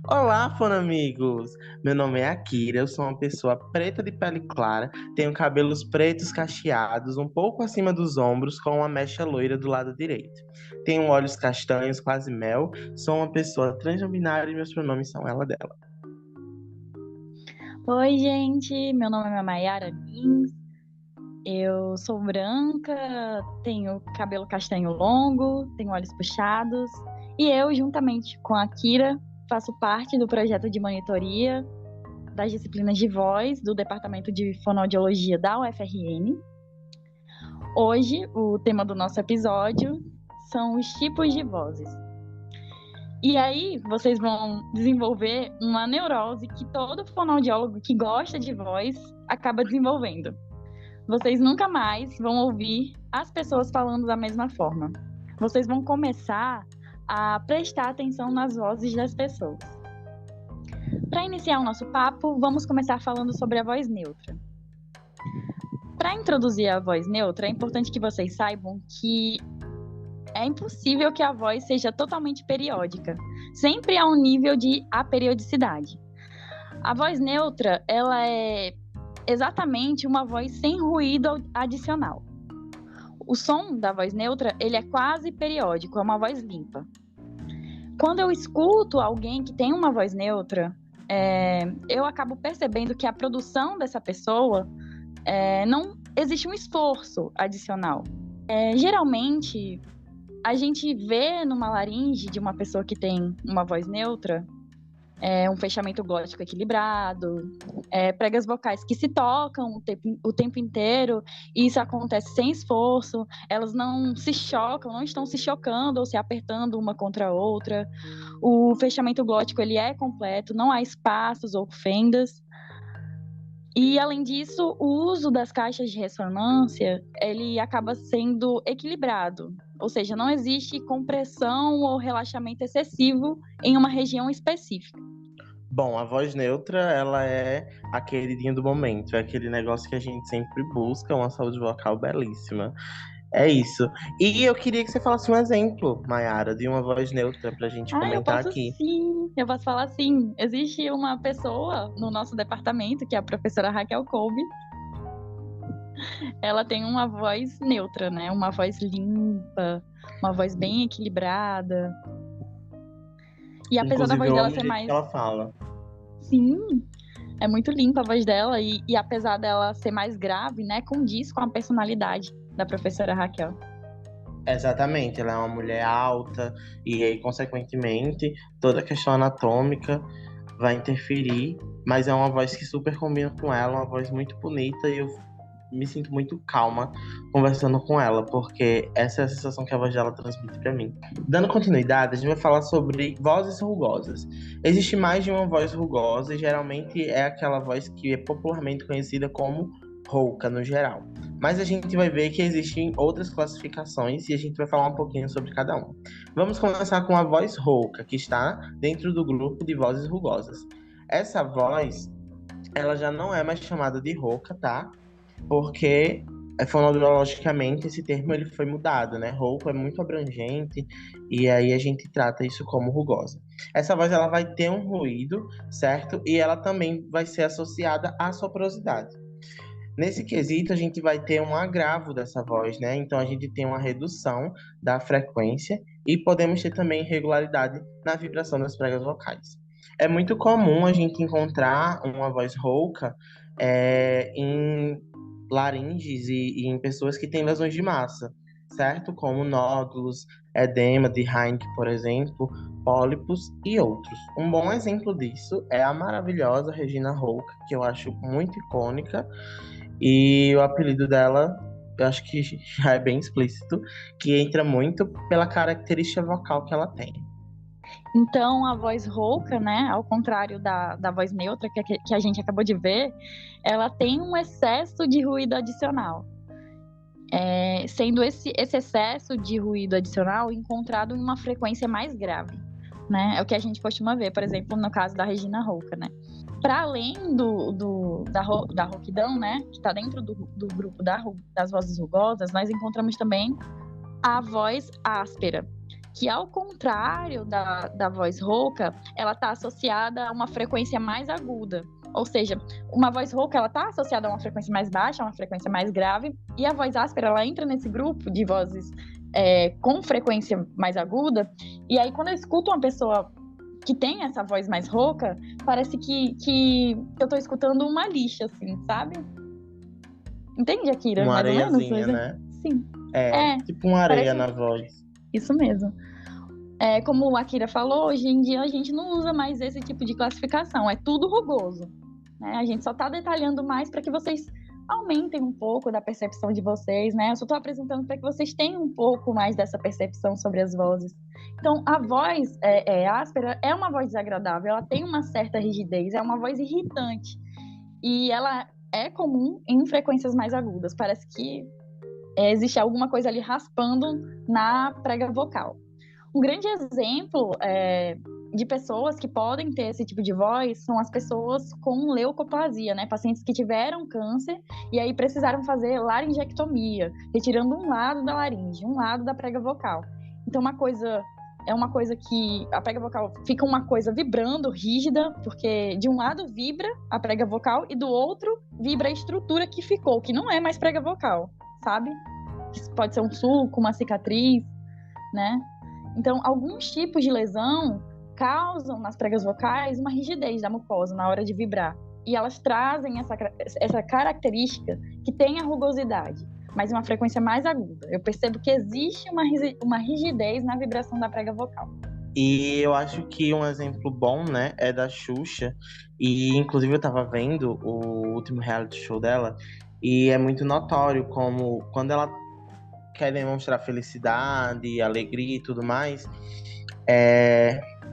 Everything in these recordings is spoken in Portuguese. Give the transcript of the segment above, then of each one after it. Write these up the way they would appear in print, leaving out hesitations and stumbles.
Olá, amigos! Meu nome é Akira, eu sou uma pessoa preta de pele clara, tenho cabelos pretos cacheados, um pouco acima dos ombros, com uma mecha loira do lado direito. Tenho olhos castanhos, quase mel, sou uma pessoa transbinária e meus pronomes são ela dela. Oi, gente, meu nome é Mayara Lins, eu sou branca, tenho cabelo castanho longo, tenho olhos puxados e eu, juntamente com a Kira, faço parte do projeto de monitoria das disciplinas de voz do Departamento de Fonoaudiologia da UFRN. Hoje, o tema do nosso episódio são os tipos de vozes. E aí, vocês vão desenvolver uma neurose que todo fonoaudiólogo que gosta de voz acaba desenvolvendo. Vocês nunca mais vão ouvir as pessoas falando da mesma forma. Vocês vão começar a prestar atenção nas vozes das pessoas. Para iniciar o nosso papo, vamos começar falando sobre a voz neutra. Para introduzir a voz neutra, é importante que vocês saibam que é impossível que a voz seja totalmente periódica. Sempre há um nível de aperiodicidade. A voz neutra, ela é exatamente uma voz sem ruído adicional. O som da voz neutra, ele é quase periódico, é uma voz limpa. Quando eu escuto alguém que tem uma voz neutra, eu acabo percebendo que a produção dessa pessoa não existe um esforço adicional. Geralmente, a gente vê numa laringe de uma pessoa que tem uma voz neutra um fechamento glótico equilibrado, pregas vocais que se tocam o tempo inteiro, e isso acontece sem esforço, elas não se chocam, não estão se chocando ou se apertando uma contra a outra. O fechamento glótico ele é completo, não há espaços ou fendas. E, além disso, o uso das caixas de ressonância, ele acaba sendo equilibrado, ou seja, não existe compressão ou relaxamento excessivo em uma região específica. Bom, a voz neutra, ela é a queridinha do momento, é aquele negócio que a gente sempre busca, uma saúde vocal belíssima. É isso. E eu queria que você falasse um exemplo, Mayara, de uma voz neutra pra gente Eu comentar posso aqui. sim, eu posso falar sim. Existe uma pessoa no nosso departamento, que é a professora Raquel Kolbe. Ela tem uma voz neutra, né? Uma voz limpa, uma voz bem equilibrada. E apesar da Inclusive, voz eu dela amo o ser jeito que mais. ela fala. Sim, é muito limpa a voz dela. E apesar dela ser mais grave, né? Condiz com a personalidade da professora Raquel. Exatamente, ela é uma mulher alta e aí, consequentemente, toda a questão anatômica vai interferir, mas é uma voz que super combina com ela, uma voz muito bonita e eu me sinto muito calma conversando com ela, porque essa é a sensação que a voz dela transmite para mim. Dando continuidade, a gente vai falar sobre vozes rugosas. Existe mais de uma voz rugosa e geralmente é aquela voz que é popularmente conhecida como rouca no geral. Mas a gente vai ver que existem outras classificações e a gente vai falar um pouquinho sobre cada uma. Vamos começar com a voz rouca, que está dentro do grupo de vozes rugosas. Essa voz, ela já não é mais chamada de rouca, tá? Porque fonologicamente esse termo ele foi mudado, né? Rouco é muito abrangente e aí a gente trata isso como rugosa. Essa voz ela vai ter um ruído, certo? E ela também vai ser associada à soprosidade. Nesse quesito, a gente vai ter um agravo dessa voz, né? Então, a gente tem uma redução da frequência e podemos ter também irregularidade na vibração das pregas vocais. É muito comum a gente encontrar uma voz rouca em laringes e em pessoas que têm lesões de massa, certo? Como nódulos, edema de Heinck, por exemplo, pólipos e outros. Um bom exemplo disso é a maravilhosa Regina Rouca, que eu acho muito icônica, e o apelido dela, eu acho que já é bem explícito, que entra muito pela característica vocal que ela tem. Então, a voz rouca, né, ao contrário da voz neutra que a gente acabou de ver, ela tem um excesso de ruído adicional. Sendo esse excesso de ruído adicional encontrado em uma frequência mais grave, né? É o que a gente costuma ver, por exemplo, no caso da Regina Rouca, né? Para além da rouquidão, né, que está dentro do grupo das vozes rugosas, nós encontramos também a voz áspera, que, ao contrário da voz rouca, ela está associada a uma frequência mais aguda. Ou seja, uma voz rouca, ela está associada a uma frequência mais baixa, a uma frequência mais grave, e a voz áspera, ela entra nesse grupo de vozes com frequência mais aguda, e aí quando eu escuto uma pessoa que tem essa voz mais rouca, parece que eu tô escutando uma lixa, assim, sabe? Entende, Akira? Uma Mais ou menos? areiazinha, né? Sim. É, É, tipo uma areia parece na voz. isso mesmo. Como o Akira falou, hoje em dia a gente não usa mais esse tipo de classificação, é tudo rugoso, né? A gente só tá detalhando mais para que vocês aumentem um pouco da percepção de vocês, né? Eu só tô apresentando para que vocês tenham um pouco mais dessa percepção sobre as vozes. Então, a voz áspera é uma voz desagradável, ela tem uma certa rigidez, é uma voz irritante. E ela é comum em frequências mais agudas. Parece que existe alguma coisa ali raspando na prega vocal. Um grande exemplo de pessoas que podem ter esse tipo de voz são as pessoas com leucoplasia, né? Pacientes que tiveram câncer e aí precisaram fazer laringectomia, retirando um lado da laringe, um lado da prega vocal. Então, é uma coisa que a prega vocal fica uma coisa vibrando, rígida, porque de um lado vibra a prega vocal e do outro vibra a estrutura que ficou, que não é mais prega vocal, sabe? Pode ser um sulco, uma cicatriz, né? Então, alguns tipos de lesão causam nas pregas vocais uma rigidez da mucosa na hora de vibrar. E elas trazem essa característica que tem a rugosidade, mas uma frequência mais aguda. Eu percebo que existe uma rigidez na vibração da prega vocal. E eu acho que um exemplo bom, né, é da Xuxa. E inclusive eu tava vendo o último reality show dela, e é muito notório como quando ela quer demonstrar felicidade, alegria e tudo mais,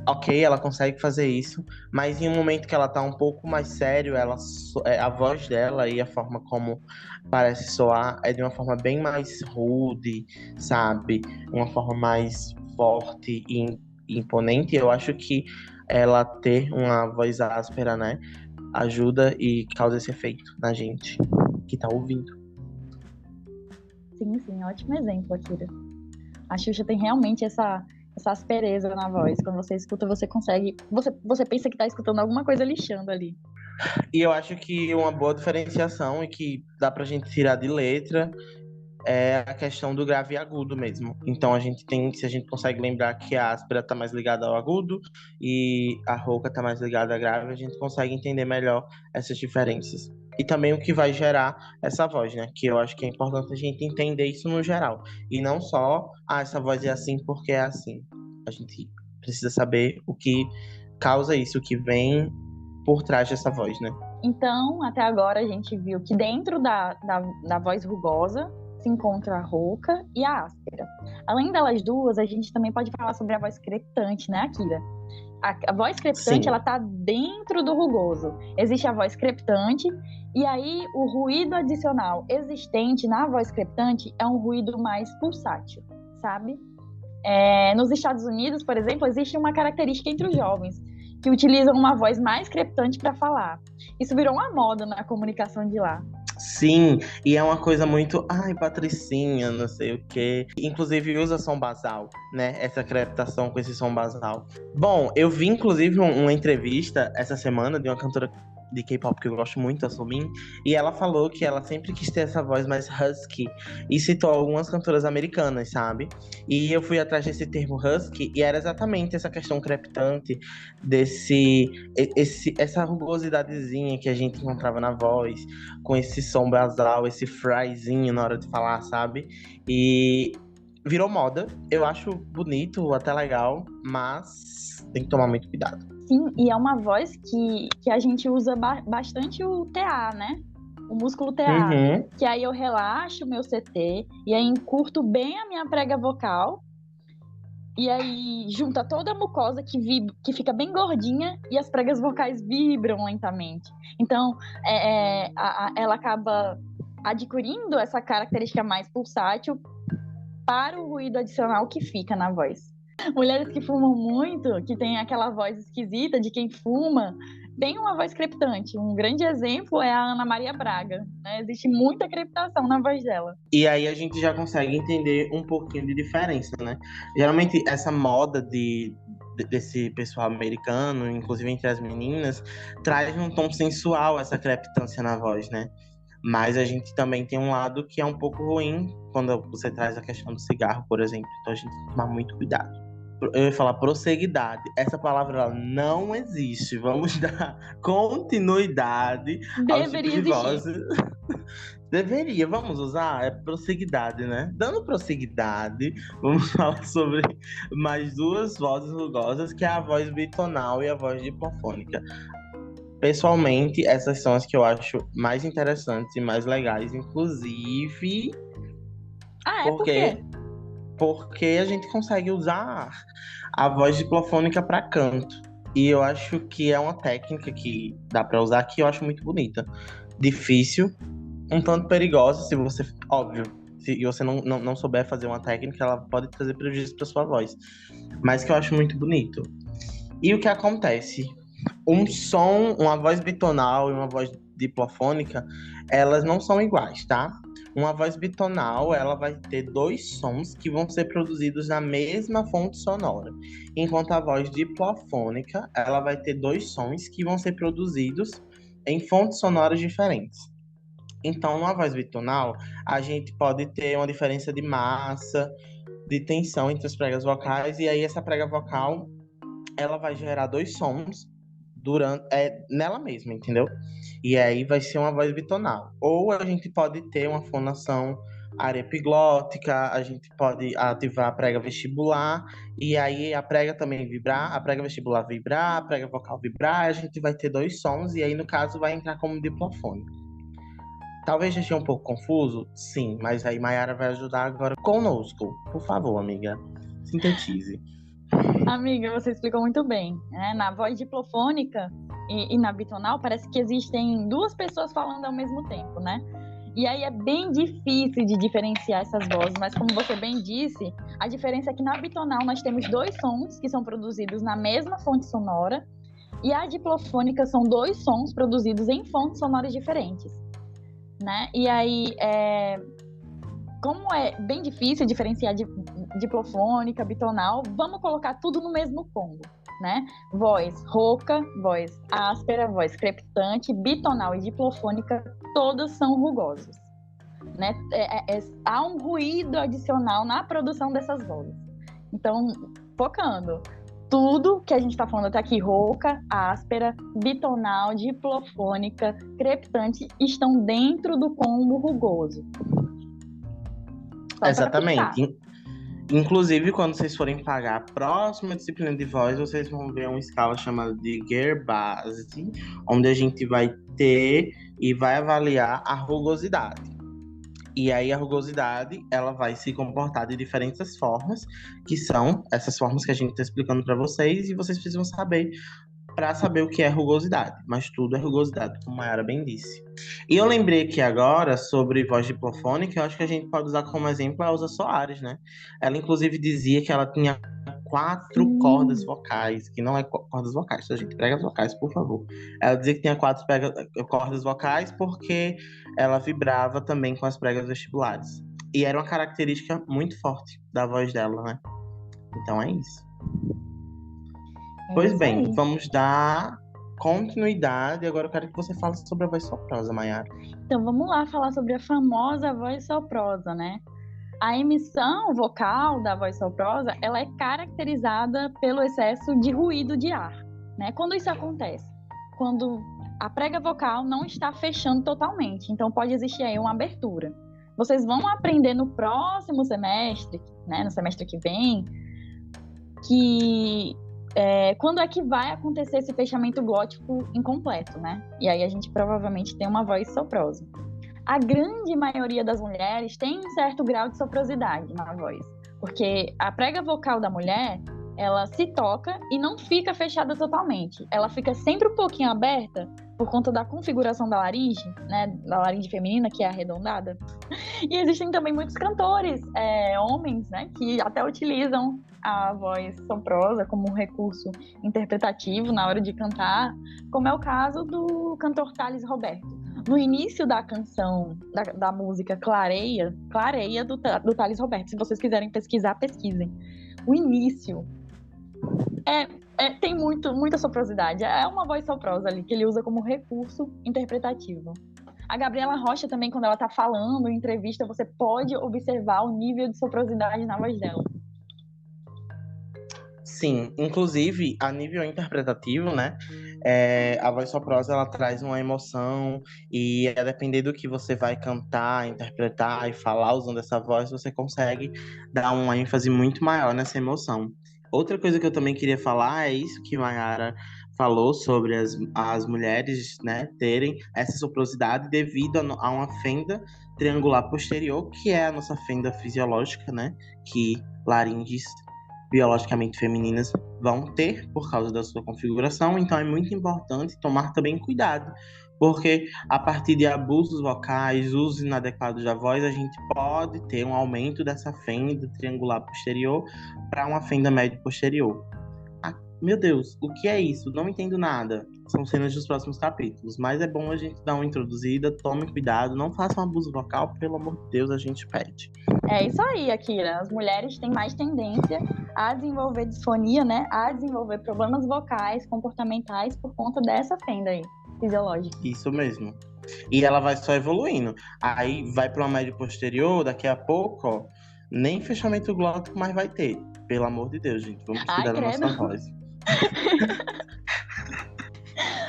ok, ela consegue fazer isso, mas em um momento que ela tá um pouco mais sério, a voz dela e a forma como parece soar é de uma forma bem mais rude, sabe? Uma forma mais forte e imponente. Eu acho que ela ter uma voz áspera, né, ajuda e causa esse efeito na gente que tá ouvindo. Sim, ótimo exemplo, Akira. A Xuxa tem realmente essa aspereza na voz. Quando você escuta, você consegue. Você pensa que tá escutando alguma coisa lixando ali. E eu acho que uma boa diferenciação e que dá pra gente tirar de letra é a questão do grave e agudo mesmo. Então se a gente consegue lembrar que a áspera tá mais ligada ao agudo e a rouca tá mais ligada à grave, a gente consegue entender melhor essas diferenças. E também o que vai gerar essa voz, né? Que eu acho que é importante a gente entender isso no geral. E não só, essa voz é assim porque é assim. A gente precisa saber o que causa isso, o que vem por trás dessa voz, né? Então, até agora a gente viu que dentro da voz rugosa se encontra a rouca e a áspera. Além delas duas, a gente também pode falar sobre a voz crepitante, né, Akira? A voz crepitante, Sim. ela tá dentro do rugoso. Existe a voz crepitante, e aí o ruído adicional existente na voz crepitante é um ruído mais pulsátil, sabe? Nos Estados Unidos, por exemplo, existe uma característica entre os jovens, que utilizam uma voz mais crepitante para falar. Isso virou uma moda na comunicação de lá. Sim, e é uma coisa muito, ai, patricinha, não sei o quê. Inclusive usa som basal, né? Essa crepitação com esse som basal. Bom, eu vi inclusive uma entrevista essa semana de uma cantora de K-pop que eu gosto muito, a Somin, e ela falou que ela sempre quis ter essa voz mais husky e citou algumas cantoras americanas, sabe? E eu fui atrás desse termo husky e era exatamente essa questão crepitante essa rugosidadezinha que a gente encontrava na voz, com esse som basal, esse fryzinho na hora de falar, sabe? E virou moda. Eu acho bonito, até legal, mas tem que tomar muito cuidado. Sim, e é uma voz que a gente usa bastante o TA, né? O músculo TA. Uhum. Que aí eu relaxo o meu CT e aí encurto bem a minha prega vocal. E aí junta toda a mucosa que fica bem gordinha e as pregas vocais vibram lentamente. Então, ela acaba adquirindo essa característica mais pulsátil para o ruído adicional que fica na voz. Mulheres que fumam muito, que tem aquela voz esquisita de quem fuma, bem uma voz crepitante. Um grande exemplo é a Ana Maria Braga, né? Existe muita crepitação na voz dela. E aí a gente já consegue entender um pouquinho de diferença, né? Geralmente essa moda desse pessoal americano, inclusive entre as meninas, traz um tom sensual essa crepitância na voz, né? Mas a gente também tem um lado que é um pouco ruim quando você traz a questão do cigarro, por exemplo. Então a gente tem que tomar muito cuidado. Eu ia falar prosseguidade. Essa palavra ela não existe. Vamos dar continuidade aos tipos Deveria de existir. vozes. Deveria, vamos usar? É prosseguidade, né? Dando prosseguidade, vamos falar sobre mais duas vozes rugosas, que é a voz bitonal e a voz diplofônica. Pessoalmente, essas são as que eu acho mais interessantes e mais legais, inclusive Ah, é por quê? porque a gente consegue usar a voz diplofônica para canto. E eu acho que é uma técnica que dá para usar que eu acho muito bonita. Difícil, um tanto perigosa, se você, óbvio, se você não souber fazer uma técnica, ela pode trazer prejuízo para sua voz. Mas que eu acho muito bonito. E o que acontece? Um som, uma voz bitonal e uma voz diplofônica, elas não são iguais, tá? Uma voz bitonal, ela vai ter dois sons que vão ser produzidos na mesma fonte sonora. Enquanto a voz diplofônica, ela vai ter dois sons que vão ser produzidos em fontes sonoras diferentes. Então, numa voz bitonal, a gente pode ter uma diferença de massa, de tensão entre as pregas vocais, e aí essa prega vocal, ela vai gerar dois sons nela mesma, entendeu? E aí vai ser uma voz bitonal. Ou a gente pode ter uma fonação areoepiglótica, a gente pode ativar a prega vestibular, e aí a prega também vibrar, a prega vestibular vibrar, a prega vocal vibrar, a gente vai ter dois sons, e aí no caso vai entrar como diplofônico. Talvez esteja um pouco confuso, sim, mas aí Mayara vai ajudar agora conosco. Por favor, amiga, sintetize. Amiga, você explicou muito bem, né? Na voz diplofônica e na bitonal, parece que existem duas pessoas falando ao mesmo tempo, né? E aí é bem difícil de diferenciar essas vozes, mas como você bem disse, a diferença é que na bitonal nós temos dois sons que são produzidos na mesma fonte sonora, e a diplofônica são dois sons produzidos em fontes sonoras diferentes, né? E aí, como é bem difícil diferenciar diplofônica, bitonal, vamos colocar tudo no mesmo combo, né? Voz rouca, voz áspera, voz crepitante, bitonal e diplofônica, todas são rugosas, né? Há um ruído adicional na produção dessas vozes. Então, focando, tudo que a gente está falando até aqui, rouca, áspera, bitonal, diplofônica, crepitante, estão dentro do combo rugoso. Exatamente. Inclusive, quando vocês forem pagar a próxima disciplina de voz, vocês vão ver uma escala chamada de Gerbasi, onde a gente vai ter e vai avaliar a rugosidade. E aí a rugosidade, ela vai se comportar de diferentes formas, que são essas formas que a gente está explicando para vocês, e vocês precisam saber para saber o que é rugosidade. Mas tudo é rugosidade, como a Mayara bem disse. E eu lembrei aqui agora sobre voz diplofônica, eu acho que a gente pode usar como exemplo a Elza Soares, né? Ela, inclusive, dizia que ela tinha 4 cordas vocais, que não é cordas vocais, tá, gente? Pregas vocais, por favor. Ela dizia que tinha 4 cordas vocais porque ela vibrava também com as pregas vestibulares. E era uma característica muito forte da voz dela, né? Então é isso. Pois bem, vamos dar continuidade. Agora eu quero que você fale sobre a voz soprosa, Mayara. Então vamos lá falar sobre a famosa voz soprosa, né? A emissão vocal da voz soprosa, ela é caracterizada pelo excesso de ruído de ar, né? Quando isso acontece? Quando a prega vocal não está fechando totalmente, então pode existir aí uma abertura. Vocês vão aprender no próximo semestre, né? No semestre que vem, que quando é que vai acontecer esse fechamento glótico incompleto, né? E aí a gente provavelmente tem uma voz soprosa. A grande maioria das mulheres tem um certo grau de soprosidade na voz, porque a prega vocal da mulher, ela se toca e não fica fechada totalmente. Ela fica sempre um pouquinho aberta, por conta da configuração da laringe, né? Da laringe feminina, que é arredondada. E existem também muitos cantores, homens, né? Que até utilizam a voz soprosa como um recurso interpretativo na hora de cantar, como é o caso do cantor Thales Roberto. No início da canção, da música Clareia do Thales Roberto. Se vocês quiserem pesquisar, pesquisem. O início tem muita soprosidade. É uma voz soprosa ali, que ele usa como recurso interpretativo. A Gabriela Rocha também, quando ela tá falando em entrevista, você pode observar o nível de soprosidade na voz dela. Sim, inclusive, a nível interpretativo, né? A voz soprosa, ela traz uma emoção e a depender do que você vai cantar, interpretar e falar usando essa voz, você consegue dar uma ênfase muito maior nessa emoção. Outra coisa que eu também queria falar é isso que Mayara falou sobre as mulheres, né, terem essa soprosidade devido a uma fenda triangular posterior, que é a nossa fenda fisiológica, né, que laringes biologicamente femininas vão ter por causa da sua configuração, então é muito importante tomar também cuidado, porque a partir de abusos vocais, uso inadequado da voz, a gente pode ter um aumento dessa fenda triangular posterior para uma fenda médio posterior. Ah, meu Deus, o que é isso? Não entendo nada. São cenas dos próximos capítulos, mas é bom a gente dar uma introduzida, tome cuidado, não faça um abuso vocal, pelo amor de Deus, a gente pede. É isso aí, Akira. As mulheres têm mais tendência a desenvolver disfonia, né? A desenvolver problemas vocais, comportamentais, por conta dessa fenda aí, fisiológica. Isso mesmo. E ela vai só evoluindo. Aí vai para uma média posterior, daqui a pouco, ó, nem fechamento glótico mais vai ter. Pelo amor de Deus, gente. Vamos cuidar da nossa voz.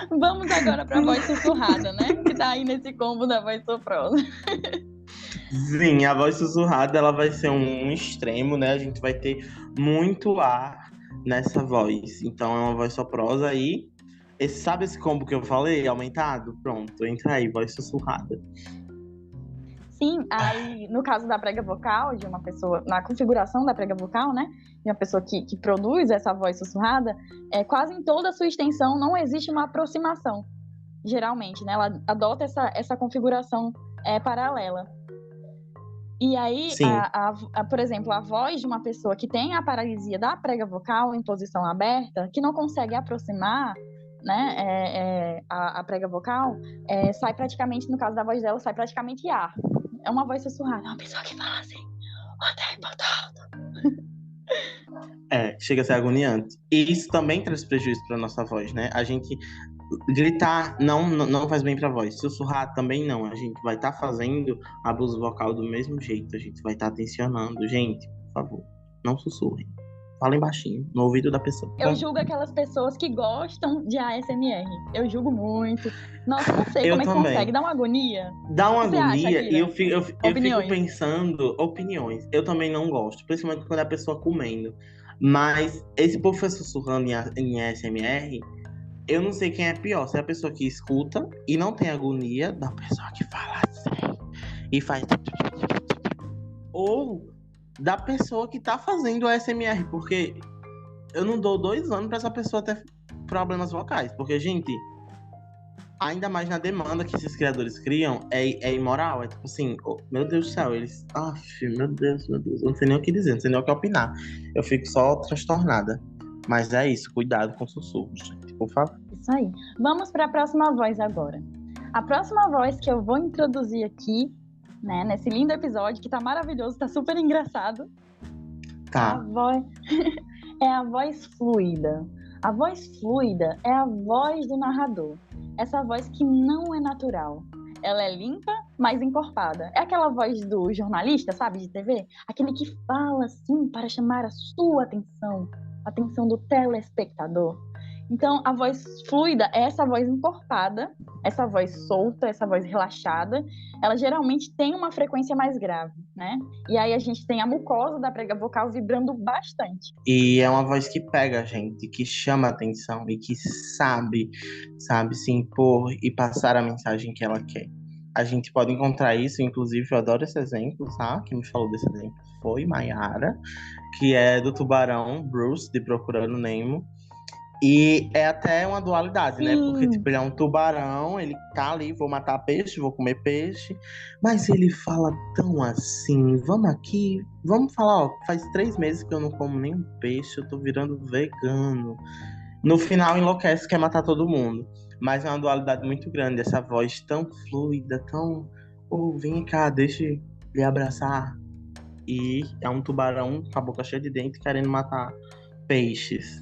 Vamos agora para a voz sussurrada, né? Que tá aí nesse combo da voz soprosa. Sim, a voz sussurrada ela vai ser um extremo, né? A gente vai ter muito ar nessa voz. Então é uma voz soprosa e sabe esse combo que eu falei, aumentado? Pronto, entra aí, voz sussurrada. Sim, aí no caso da prega vocal de uma pessoa, na configuração da prega vocal, né, de uma pessoa que produz essa voz sussurrada, quase em toda a sua extensão não existe uma aproximação, geralmente, né, ela adota essa configuração paralela. E aí, por exemplo, a voz de uma pessoa que tem a paralisia da prega vocal em posição aberta, que não consegue aproximar, né, a prega vocal, sai praticamente, no caso da voz dela, sai praticamente ar. É uma voz sussurrada, é uma pessoa que fala assim, o tempo todo. Chega a ser agoniante. E isso também traz prejuízo para nossa voz, né? A gente gritar não faz bem para a voz. Sussurrar também não. A gente vai estar fazendo abuso vocal do mesmo jeito. A gente vai estar tensionando. Gente, por favor, não sussurrem. Falem baixinho, no ouvido da pessoa. Eu julgo aquelas pessoas que gostam de ASMR. Eu julgo muito. Nossa, não sei como é que consegue. Dá uma agonia. Dá uma agonia e eu fico pensando... Opiniões. Eu também não gosto. Principalmente quando é a pessoa comendo. Mas esse povo foi sussurrando em ASMR... Eu não sei quem é pior. Se é a pessoa que escuta e não tem agonia da pessoa que fala assim e faz... Ou da pessoa que tá fazendo o ASMR. Porque eu não dou 2 anos pra essa pessoa ter problemas vocais. Porque, gente, ainda mais na demanda que esses criadores criam, é imoral. É tipo assim, oh, meu Deus do céu, eles... meu Deus. Eu não sei nem o que dizer, não sei nem o que opinar. Eu fico só transtornada. Mas é isso, cuidado com sussurros, gente, por favor. Isso aí. Vamos para a próxima voz agora. A próxima voz que eu vou introduzir aqui, né, nesse lindo episódio, que tá maravilhoso, tá super engraçado. Tá. É a voz fluida. A voz fluida é a voz do narrador. Essa voz que não é natural. Ela é limpa, mas encorpada. É aquela voz do jornalista, sabe, de TV? Aquele que fala assim para chamar a sua atenção. A atenção do telespectador. Então, a voz fluida é essa voz encorpada, essa voz solta, essa voz relaxada. Ela geralmente tem uma frequência mais grave, né? E aí a gente tem a mucosa da prega vocal vibrando bastante. E é uma voz que pega a gente, que chama a atenção e que sabe se impor e passar a mensagem que ela quer. A gente pode encontrar isso, inclusive, eu adoro esse exemplo, tá? Quem me falou desse exemplo foi Mayara, que é do tubarão Bruce, de Procurando Nemo. E é até uma dualidade, né? Porque, Sim. tipo, ele é um tubarão, ele tá ali, vou matar peixe, vou comer peixe. Mas ele fala tão assim, vamos aqui, vamos falar, ó, faz 3 meses que eu não como nenhum peixe, eu tô virando vegano. No final enlouquece, quer matar todo mundo. Mas é uma dualidade muito grande, essa voz tão fluida, tão. Oh, vem cá, deixa eu lhe abraçar. E é um tubarão com a boca cheia de dente querendo matar peixes.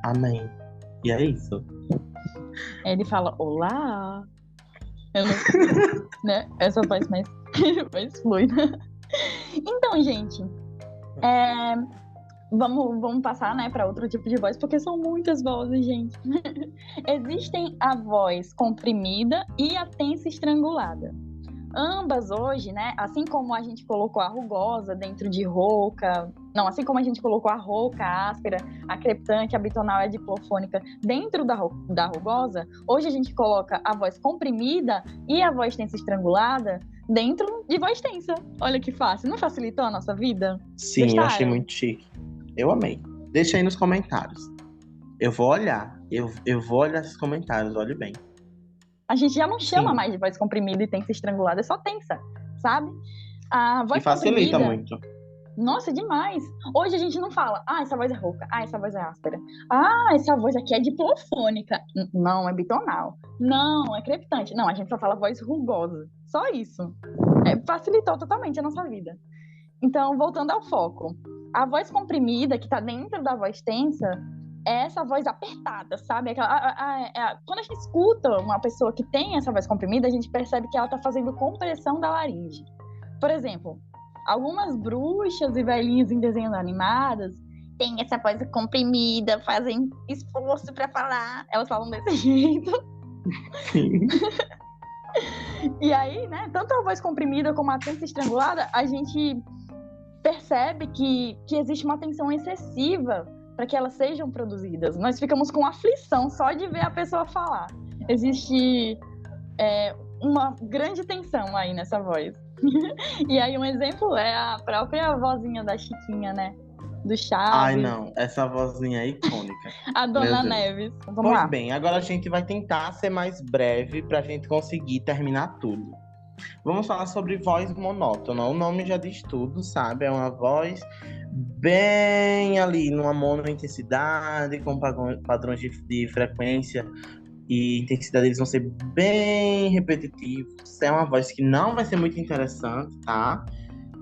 Amém. E é isso. Aí ele fala, olá. Eu não, né? Essa voz mais, mais fluida. Então, gente, é, vamos passar, né, para outro tipo de voz, porque são muitas vozes, gente. Existem a voz comprimida e a tensa estrangulada. Ambas hoje, né, assim como a gente colocou a rugosa dentro de rouca, não, assim como a gente colocou a rouca, a áspera, a creptante, a bitonal e a diplofônica dentro da rugosa, hoje a gente coloca a voz comprimida e a voz tensa estrangulada dentro de voz tensa. Olha que fácil, não facilitou a nossa vida? Sim, eu achei Gostaram? muito chique. Eu amei. Deixa aí nos comentários. Eu vou olhar. Eu vou olhar esses comentários, olhe bem. A gente já não chama Sim. mais de voz comprimida e tensa estrangulada, é só tensa, sabe? A E voz facilita comprimida, muito. nossa, demais. Hoje a gente não fala, ah, essa voz é rouca, ah, essa voz é áspera, ah, essa voz aqui é diplofônica. Não, é bitonal. Não, é crepitante. Não, a gente só fala voz rugosa. Só isso. Facilitou totalmente a nossa vida. Então, voltando ao foco. A voz comprimida, que está dentro da voz tensa, é essa voz apertada, sabe? Quando a gente escuta uma pessoa que tem essa voz comprimida, a gente percebe que ela está fazendo compressão da laringe. Por exemplo, algumas bruxas e velhinhas em desenhos animados têm essa voz comprimida, fazem esforço para falar. Elas falam desse jeito. Sim. E aí, né, tanto a voz comprimida como a tensa estrangulada, a gente percebe que existe uma tensão excessiva para que elas sejam produzidas. Nós ficamos com aflição só de ver a pessoa falar. Existe uma grande tensão aí nessa voz. E aí um exemplo é a própria vozinha da Chiquinha, né? Do Ai, Chaves, não. Essa vozinha é icônica. a Meu Dona Deus. Neves. Vamos Pois lá. bem, agora a gente vai tentar ser mais breve pra gente conseguir terminar tudo. Vamos falar sobre voz monótona. O nome já diz tudo, sabe? É uma voz bem ali, numa monointensidade, com padrões de frequência e intensidade, eles vão ser bem repetitivos. É uma voz que não vai ser muito interessante, tá?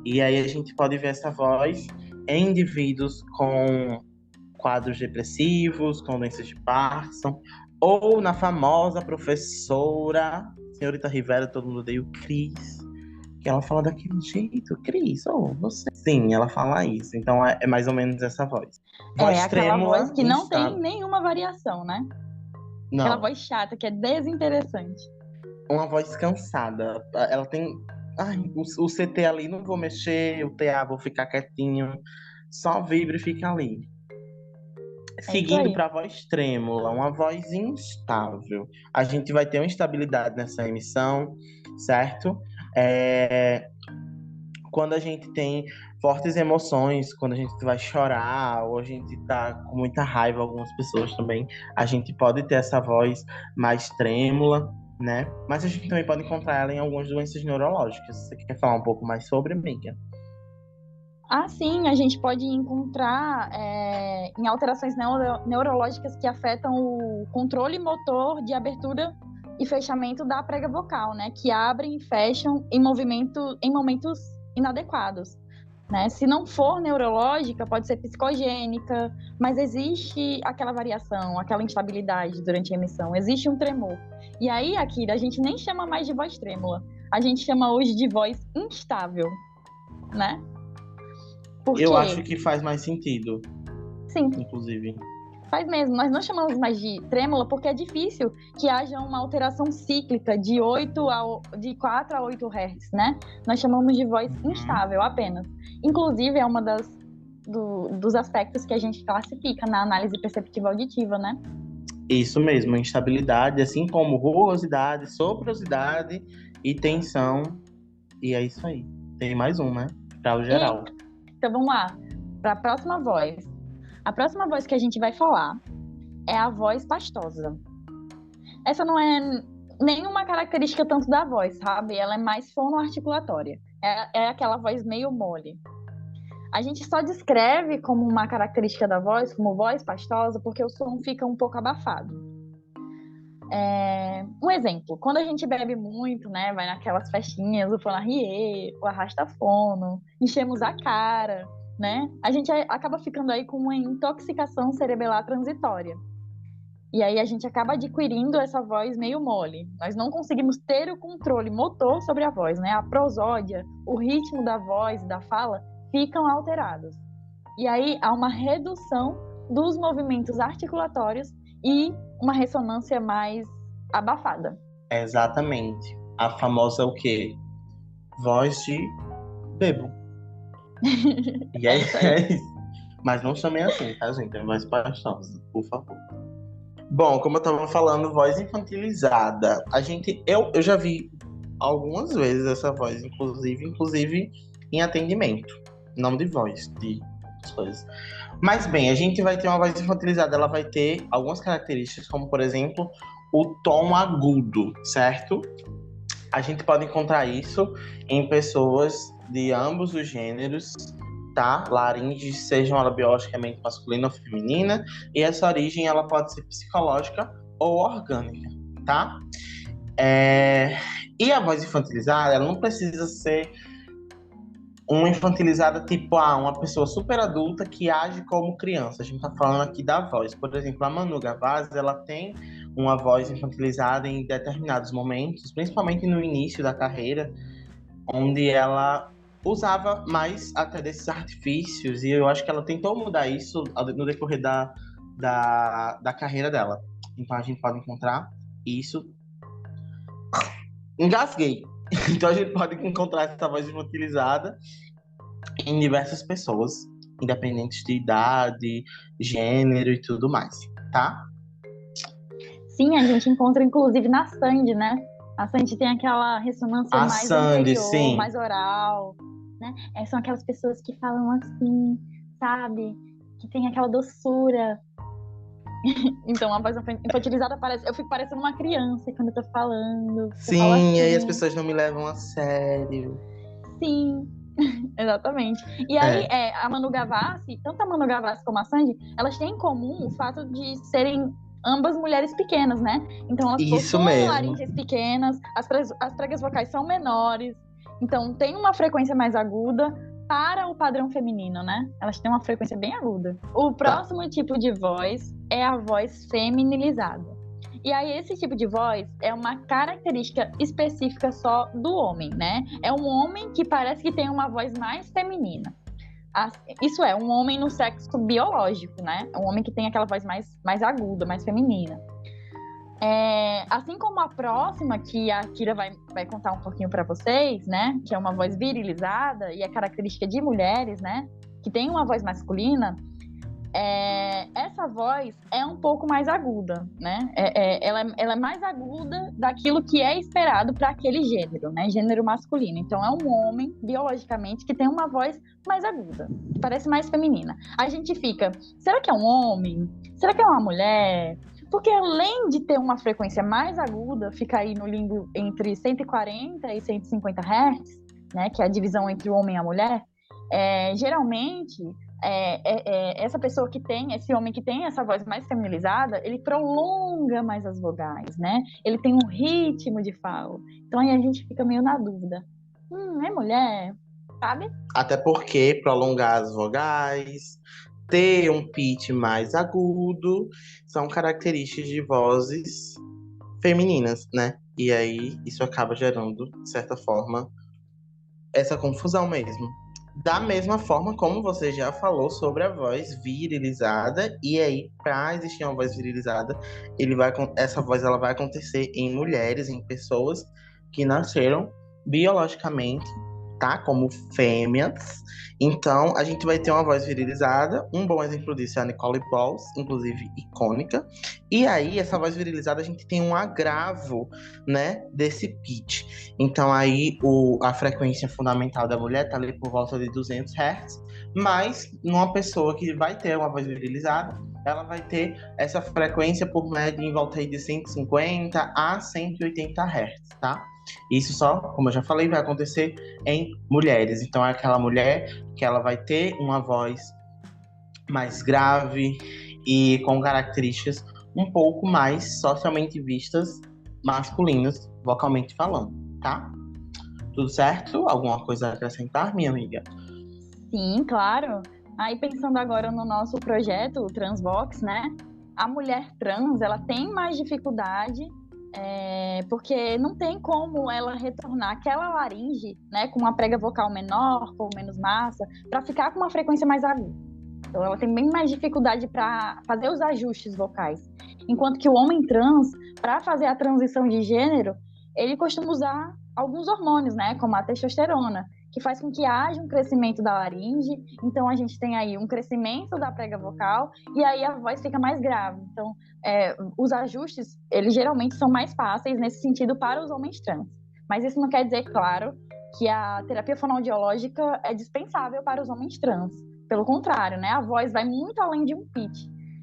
E aí a gente pode ver essa voz em indivíduos com quadros depressivos, com doenças de Parkinson, ou na famosa professora, senhorita Rivera, todo mundo odeia o Cris, que ela fala daquele jeito, Cris, oh, você. Sim, ela fala isso. Então é mais ou menos essa voz. É Voz aquela voz trêmula, que não tem instável. nenhuma variação, né? Aquela Não, voz chata, que é desinteressante. uma voz cansada. Ela tem. Ai, o CT ali não vou mexer, o TA vou ficar quietinho. Só vibra e fica ali. É isso Seguindo aí. para a voz trêmula, uma voz instável. A gente vai ter uma instabilidade nessa emissão, certo? Quando a gente tem fortes emoções, quando a gente vai chorar, ou a gente tá com muita raiva, algumas pessoas também, a gente pode ter essa voz mais trêmula, né? Mas a gente também pode encontrar ela em algumas doenças neurológicas. Você quer falar um pouco mais sobre, amiga? Sim, a gente pode encontrar em alterações neurológicas que afetam o controle motor de abertura e fechamento da prega vocal, né? Que abrem e fecham em momentos inadequados. Né? Se não for neurológica, pode ser psicogênica, mas existe aquela variação, aquela instabilidade durante a emissão, existe um tremor. E aí, Akira, a gente nem chama mais de voz trêmula, a gente chama hoje de voz instável, né? Por Eu quê? acho que faz mais sentido, Sim, inclusive. faz mesmo. Nós não chamamos mais de trêmula porque é difícil que haja uma alteração cíclica de 4 a 8 Hz, né? Nós chamamos de voz instável apenas. Inclusive, é uma dos aspectos que a gente classifica na análise perceptiva auditiva, né? Isso mesmo, instabilidade, assim como rugosidade, soprosidade e tensão. E é isso aí. Tem mais um, né? Para o geral. Então vamos lá, para a próxima voz. A próxima voz que a gente vai falar é a voz pastosa. Essa não é nenhuma característica tanto da voz, sabe? Ela é mais fonoarticulatória. É aquela voz meio mole. A gente só descreve como uma característica da voz, como voz pastosa, porque o som fica um pouco abafado. Um exemplo, quando a gente bebe muito, né, vai naquelas festinhas, o fonarriê, o arrasta-fono, enchemos a cara, né, a gente acaba ficando aí com uma intoxicação cerebelar transitória. E aí a gente acaba adquirindo essa voz meio mole. Nós não conseguimos ter o controle motor sobre a voz, né? A prosódia, o ritmo da voz e da fala ficam alterados. E aí há uma redução dos movimentos articulatórios e uma ressonância mais abafada. Exatamente. A famosa o quê? Voz de bebo. E aí, isso aí. é isso. Mas não chamem assim, tá, gente? É voz pastosa, por favor. Bom, como eu tava falando, voz infantilizada. Eu já vi algumas vezes essa voz, inclusive em atendimento. Não de voz, de coisas. Mas bem, a gente vai ter uma voz infantilizada, ela vai ter algumas características, como por exemplo, o tom agudo, certo? A gente pode encontrar isso em pessoas de ambos os gêneros, tá? Laringe, sejam ela biologicamente masculina ou feminina, e essa origem ela pode ser psicológica ou orgânica, tá? E a voz infantilizada, ela não precisa ser uma infantilizada tipo uma pessoa super adulta que age como criança. A gente tá falando aqui da voz. Por exemplo, a Manu Gavazzi, ela tem uma voz infantilizada em determinados momentos, principalmente no início da carreira, onde ela usava mais até desses artifícios, e eu acho que ela tentou mudar isso no decorrer da carreira dela. Então a gente pode encontrar isso. Engasguei! Então a gente pode encontrar essa voz infantilizada em diversas pessoas, independentes de idade, gênero e tudo mais, tá? Sim, a gente encontra inclusive na Sandy, né? A Sandy tem aquela ressonância mais Sandy, anterior, sim. mais oral, né? São aquelas pessoas que falam assim, sabe? Que tem aquela doçura. Então, a voz infantilizada parece... Eu fico parecendo uma criança quando eu tô falando. Sim, falo assim. E aí as pessoas não me levam a sério. Sim, exatamente. E aí, a Manu Gavassi, tanto a Manu Gavassi como a Sandy, elas têm em comum o fato de serem ambas mulheres pequenas, né? Então, elas Isso possuem mesmo. laringes pequenas, as pregas vocais são menores, então tem uma frequência mais aguda para o padrão feminino, né? Elas têm uma frequência bem aguda. O próximo tipo de voz é a voz feminilizada. E aí, esse tipo de voz é uma característica específica só do homem, né? É um homem que parece que tem uma voz mais feminina. Isso é, um homem no sexo biológico, né? Um homem que tem aquela voz mais aguda, mais feminina. Assim como a próxima, que a Kira vai contar um pouquinho para vocês, né? Que é uma voz virilizada e é característica de mulheres, né? Que tem uma voz masculina. Essa voz é um pouco mais aguda, né? Ela é mais aguda daquilo que é esperado para aquele gênero, né? Gênero masculino. Então, é um homem, biologicamente, que tem uma voz mais aguda, que parece mais feminina. A gente fica, será que é um homem? Será que é uma mulher? Porque além de ter uma frequência mais aguda, fica aí no limbo entre 140 e 150 Hz, né? Que é a divisão entre o homem e a mulher. Geralmente... essa pessoa que tem, esse homem que tem essa voz mais feminilizada, ele prolonga mais as vogais, né? Ele tem um ritmo de fala. Então aí a gente fica meio na dúvida. É mulher, sabe? Até porque prolongar as vogais, ter um pitch mais agudo, são características de vozes femininas, né? E aí isso acaba gerando, de certa forma, essa confusão mesmo. Da mesma forma como você já falou sobre a voz virilizada, e aí, para existir uma voz virilizada, essa voz ela vai acontecer em mulheres, em pessoas que nasceram biologicamente, tá? Como fêmeas. Então, a gente vai ter uma voz virilizada. Um bom exemplo disso é a Nicole Pauls, inclusive icônica. E aí, essa voz virilizada, a gente tem um agravo, né, desse pitch. Então, aí, a frequência fundamental da mulher tá ali por volta de 200 Hz, mas numa pessoa que vai ter uma voz virilizada, ela vai ter essa frequência por média em volta aí de 150 a 180 Hz, tá? Isso só, como eu já falei, vai acontecer em mulheres. Então é aquela mulher que ela vai ter uma voz mais grave e com características um pouco mais socialmente vistas masculinas, vocalmente falando, tá? Tudo certo? Alguma coisa a acrescentar, minha amiga? Sim, claro. Aí pensando agora no nosso projeto, o Transvox, né? A mulher trans, ela tem mais dificuldade, porque não tem como ela retornar aquela laringe, né, com uma prega vocal menor, com menos massa, para ficar com uma frequência mais aguda. Então ela tem bem mais dificuldade para fazer os ajustes vocais. Enquanto que o homem trans, para fazer a transição de gênero, ele costuma usar alguns hormônios, né, como a testosterona, que faz com que haja um crescimento da laringe. Então a gente tem aí um crescimento da prega vocal e aí a voz fica mais grave. Então os ajustes, eles geralmente são mais fáceis nesse sentido para os homens trans. Mas isso não quer dizer, claro, que a terapia fonoaudiológica é dispensável para os homens trans. Pelo contrário, né? A voz vai muito além de um pitch.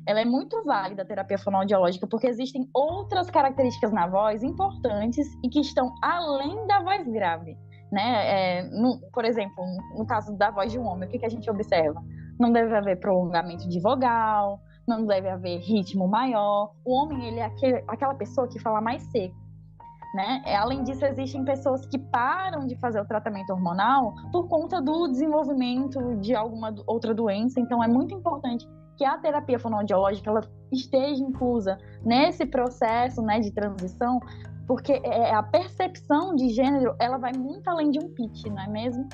Ela é muito válida, a terapia fonoaudiológica, porque existem outras características na voz importantes e que estão além da voz grave, né? Por exemplo, no caso da voz de um homem, o que a gente observa? Não deve haver prolongamento de vogal, não deve haver ritmo maior. O homem, ele é aquela pessoa que fala mais seco. Né? Além disso, existem pessoas que param de fazer o tratamento hormonal por conta do desenvolvimento de alguma outra doença. Então, é muito importante que a terapia fonoaudiológica ela esteja inclusa nesse processo, né, de transição, porque a percepção de gênero ela vai muito além de um pitch, não é mesmo?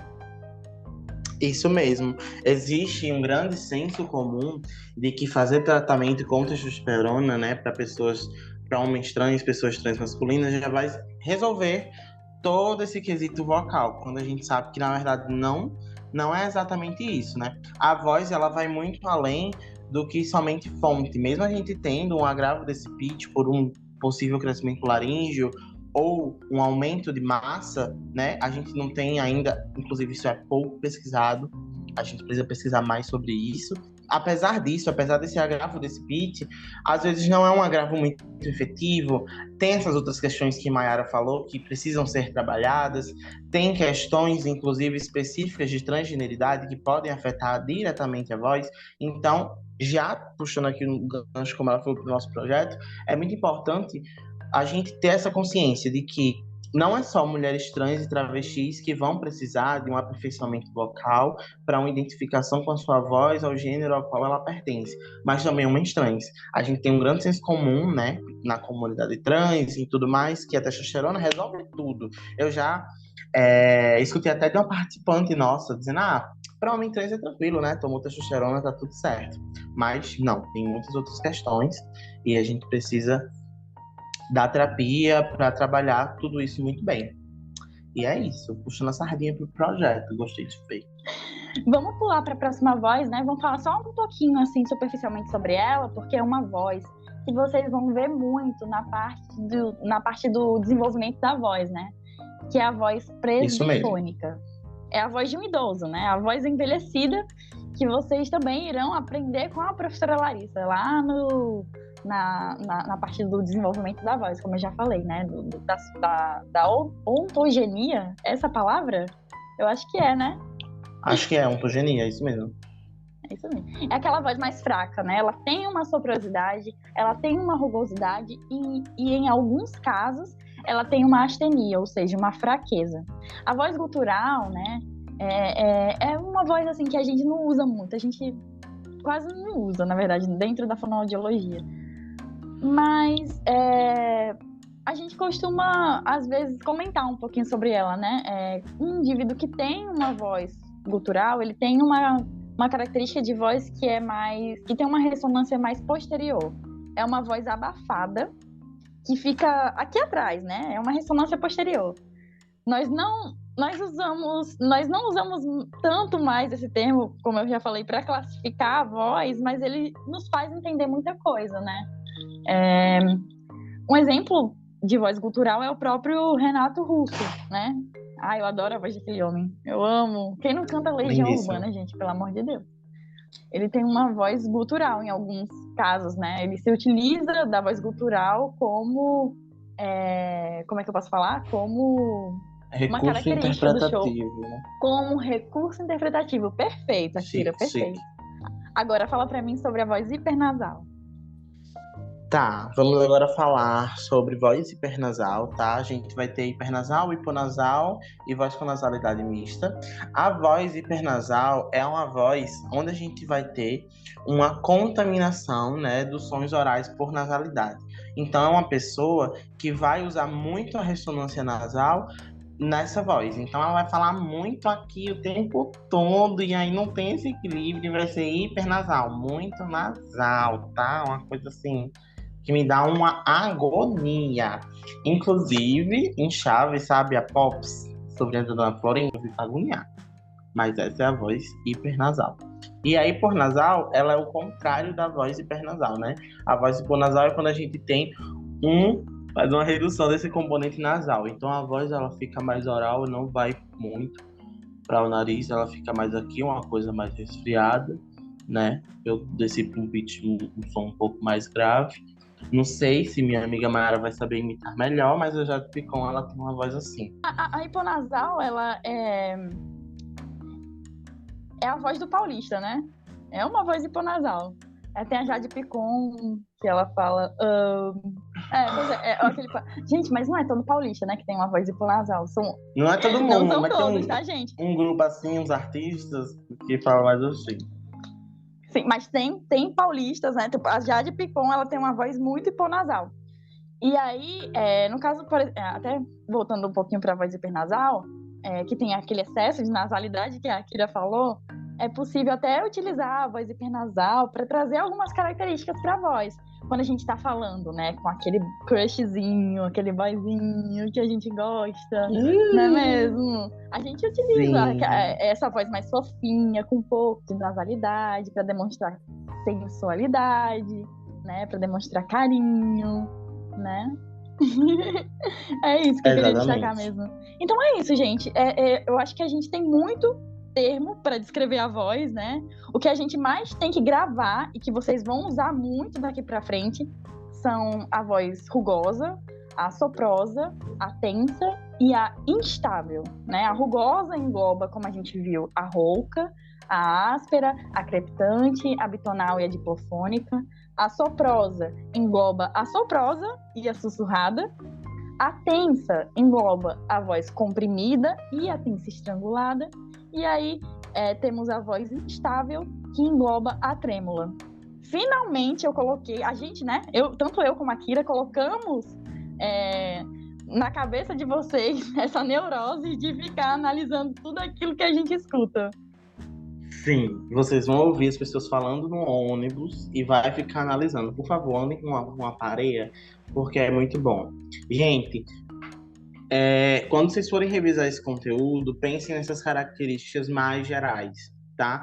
Isso mesmo. Existe um grande senso comum de que fazer tratamento com testosterona, né, para homens trans, pessoas trans masculinas, já vai resolver todo esse quesito vocal, quando a gente sabe que na verdade não é exatamente isso, né? A voz ela vai muito além do que somente fonte. Mesmo a gente tendo um agravo desse pitch por um possível crescimento laríngeo ou um aumento de massa, né? A gente não tem ainda, inclusive isso é pouco pesquisado, a gente precisa pesquisar mais sobre isso. Apesar disso, apesar desse agravo desse pitch, às vezes não é um agravo muito efetivo, tem essas outras questões que Mayara falou, que precisam ser trabalhadas, tem questões, inclusive, específicas de transgeneridade que podem afetar diretamente a voz, então, já puxando aqui um gancho, como ela falou para o nosso projeto, é muito importante a gente ter essa consciência de que não é só mulheres trans e travestis que vão precisar de um aperfeiçoamento vocal para uma identificação com a sua voz ao gênero ao qual ela pertence, mas também homens trans. A gente tem um grande senso comum, né, na comunidade trans e tudo mais, que a testosterona resolve tudo. Eu já escutei até de uma participante nossa dizendo, para homem trans é tranquilo, né, tomou testosterona, tá tudo certo. Mas não, tem muitas outras questões e a gente precisa da terapia para trabalhar tudo isso muito bem. E é isso, puxando a sardinha pro projeto, gostei de ver. Vamos pular para a próxima voz, né? Vamos falar só um pouquinho, assim, superficialmente sobre ela, porque é uma voz que vocês vão ver muito na parte do desenvolvimento da voz, né? Que é a voz presbifônica. É a voz de um idoso, né? A voz envelhecida, que vocês também irão aprender com a professora Larissa, lá na parte do desenvolvimento da voz, como eu já falei, né? Da ontogenia, essa palavra? Eu acho que é, né? Acho que é ontogenia, é isso mesmo. É isso mesmo. É aquela voz mais fraca, né? Ela tem uma soprosidade, ela tem uma rugosidade e em alguns casos ela tem uma astenia, ou seja, uma fraqueza. A voz gutural, né? É uma voz assim que a gente não usa muito, a gente quase não usa, na verdade, dentro da fonoaudiologia. Mas a gente costuma, às vezes, comentar um pouquinho sobre ela, né? Um indivíduo que tem uma voz gutural, ele tem uma característica de voz que tem uma ressonância mais posterior. É uma voz abafada, que fica aqui atrás, né? É uma ressonância posterior. Nós não usamos tanto mais esse termo, como eu já falei, para classificar a voz, mas ele nos faz entender muita coisa, né? Um exemplo de voz gutural é o próprio Renato Russo, né? Eu adoro a voz daquele homem. Eu amo. Quem não canta Legião Lindíssimo. Urbana, gente, pelo amor de Deus. Ele tem uma voz gutural em alguns casos, né? Ele se utiliza da voz gutural como... como é que eu posso falar? Como uma Recurso característica do show. interpretativo, né? Como um recurso interpretativo. Perfeito, Akira, Chique, perfeito. chique. Agora fala pra mim sobre a voz hipernasal. Tá, vamos agora falar sobre voz hipernasal, tá? A gente vai ter hipernasal, hiponasal e voz com nasalidade mista. A voz hipernasal é uma voz onde a gente vai ter uma contaminação, né, dos sons orais por nasalidade. Então, é uma pessoa que vai usar muito a ressonância nasal nessa voz. Então, ela vai falar muito aqui o tempo todo e aí não tem esse equilíbrio, vai ser hipernasal, muito nasal, tá? Uma coisa assim que me dá uma agonia. Inclusive, em Chaves, sabe, a Pops, sobre a Dona Florinda, eu fico agoniado. Mas essa é a voz hipernasal. E a hiponasal, ela é o contrário da voz hipernasal, né? A voz hiponasal é quando a gente tem faz uma redução desse componente nasal. Então a voz, ela fica mais oral, não vai muito para o nariz, ela fica mais aqui, uma coisa mais resfriada, né? Eu desci para um pitch, um som um pouco mais grave. Não sei se minha amiga Mayara vai saber imitar melhor, mas a Jade Picon, ela tem uma voz assim. A hiponasal, ela é a voz do paulista, né? É uma voz hiponasal. Tem a Jade Picon, que ela fala... Gente, mas não é todo paulista, né, que tem uma voz hiponasal. Não é todo mundo, não são mas todos, tem tá, gente? um grupo assim, uns artistas que falam mais assim. Sim, mas tem paulistas, né? Tipo, a Jade Picon, ela tem uma voz muito hiponasal. E aí, no caso, até voltando um pouquinho para a voz hipernasal, que tem aquele excesso de nasalidade que a Akira falou, é possível até utilizar a voz hipernasal para trazer algumas características para a voz. Quando a gente está falando, né, com aquele crushzinho, aquele boyzinho que a gente gosta, não é mesmo? A gente utiliza essa voz mais fofinha, com um pouco de nasalidade, para demonstrar sensualidade, né, para demonstrar carinho, né? É isso que eu queria destacar mesmo. Então é isso, gente. Eu acho que a gente tem muito termo para descrever a voz, né? O que a gente mais tem que gravar e que vocês vão usar muito daqui para frente são a voz rugosa, a soprosa, a tensa e a instável, né? A rugosa engloba, como a gente viu, a rouca, a áspera, a crepitante, a bitonal e a diplofônica. A soprosa engloba a soprosa e a sussurrada. A tensa engloba a voz comprimida e a tensa estrangulada. E aí temos a voz instável, que engloba a trêmula. Finalmente eu coloquei, a gente, né? Tanto eu como a Kira colocamos na cabeça de vocês essa neurose de ficar analisando tudo aquilo que a gente escuta. Sim, vocês vão ouvir as pessoas falando no ônibus e vai ficar analisando. Por favor, andem com uma pareia, porque é muito bom. Gente, quando vocês forem revisar esse conteúdo, pensem nessas características mais gerais, tá?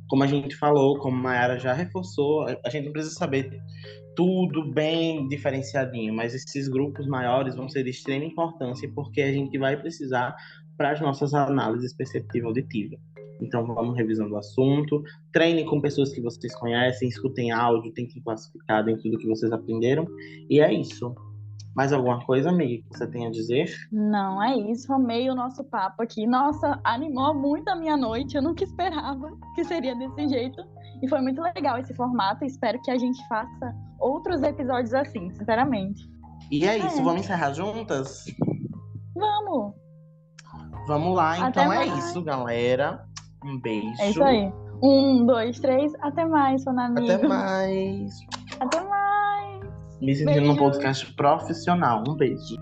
Como a gente falou, como a Mayara já reforçou, a gente não precisa saber tudo bem diferenciadinho, mas esses grupos maiores vão ser de extrema importância porque a gente vai precisar para as nossas análises perceptiva auditiva. Então vamos revisando o assunto, treinem com pessoas que vocês conhecem, escutem áudio, tentem classificar dentro do que vocês aprenderam, e é isso. Mais alguma coisa, amiga, que você tem a dizer? Não, é isso. Amei o nosso papo aqui. Nossa, animou muito a minha noite. Eu nunca esperava que seria desse jeito. E foi muito legal esse formato. Espero que a gente faça outros episódios assim, sinceramente. E é isso. Vamos encerrar juntas? Vamos! Vamos lá. Até Então mais. É isso, galera. Um beijo. É isso aí. 1, 2, 3. Até mais, Fonamigo. Até mais. Até mais. Me sentindo num podcast profissional. Um beijo.